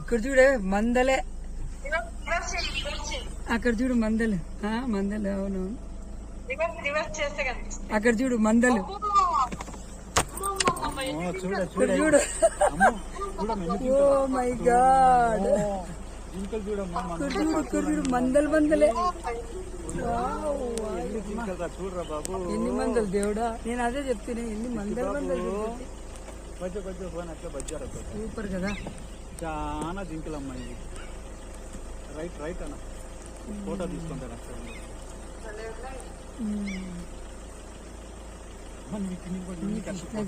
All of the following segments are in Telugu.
ఇక్కడ చూడే మందలే, అక్కడ చూడు మందలు, మందలు. అవును, అక్కడ చూడు మందలు, చూడు. ఓ మై గాడ్, చూడు మందలు మందలే. ఎన్ని మందలు దేవుడా, నేను అదే చెప్తున్నా, ఎన్ని మందలు మందలు. సూపర్ కదా, చాలా జింకలు అమ్మాయి. రైట్ రైట్ అన్న, ఫోటో తీసుకుంటాను.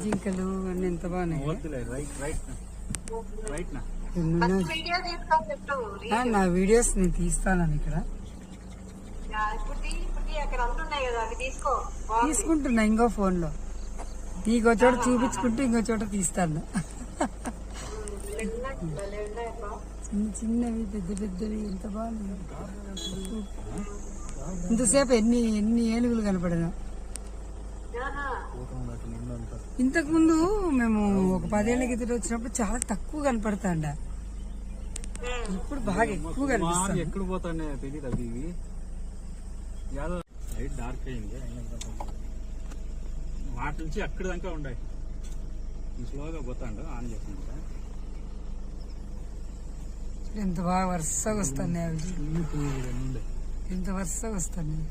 జింకలు అన్ని ఎంత బాగున్నాయి. రైట్ రైట్ రైట్ నా వీడియోస్ నేను తీస్తాను ఇక్కడ, తీసుకుంటున్నా ఇంకో ఫోన్ లో. నీకో చోట చూపించుకుంటూ ఇంకో చోట తీస్తాను. చిన్న చిన్నవి, పెద్ద పెద్దవి, ఎంత బాగున్నాయి. ఇంతసేపు ఎన్ని ఎన్ని ఏనుగులు కనపడినా. ఇంతకు ముందు మేము ఒక 10 ఏళ్ల క్రితం వచ్చినప్పుడు చాలా తక్కువ కనపడతాండ, ఇప్పుడు బాగా ఎక్కువ కనిపిస్తాయి. ఎక్కడ పోతానే తెలియదు. అవి లైట్ డార్క్ అయింది, వాటి నుంచి అక్కడి దాకా ఉన్నాయి. స్లోగా పోతాండు, ఆన్ చేసుకుంటా. ఎంత బాగా వరుసగా వస్తున్నాయి అవి, ఎంత వరుసగా వస్తున్నాయి.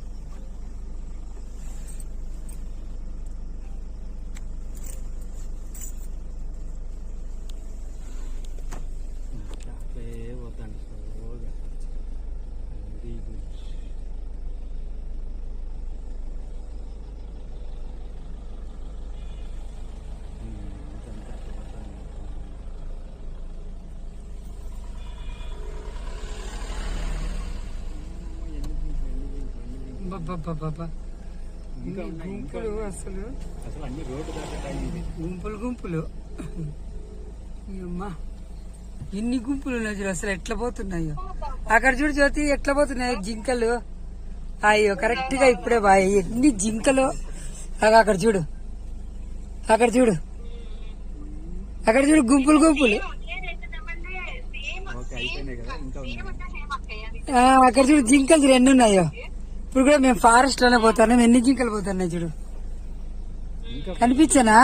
పోతాండి స్లోగా. Very good. గుంపులు అసలు అన్ని రోడ్డు దాకా గుంపులు గుంపులు. అమ్మా ఎన్ని గుంపులు ఉన్నాయి చూడు, అసలు ఎట్లా పోతున్నాయో. అక్కడ చూడు జ్యోతి, ఎట్లా పోతున్నాయి జింకలు. అయ్యో కరెక్ట్ గా ఇప్పుడే బాయ్, ఎన్ని జింకలు. అక్కడ చూడు, అక్కడ చూడు, అక్కడ చూడు, గుంపులు గుంపులు. అక్కడ చూడు జింకలు చూడు ఎన్ని ఉన్నాయో. ఇప్పుడు కూడా మేము ఫారెస్ట్ లోనే పోతున్నాం, ఎన్ని జింకలు పోతున్నాయి చూడు. కనిపించనా?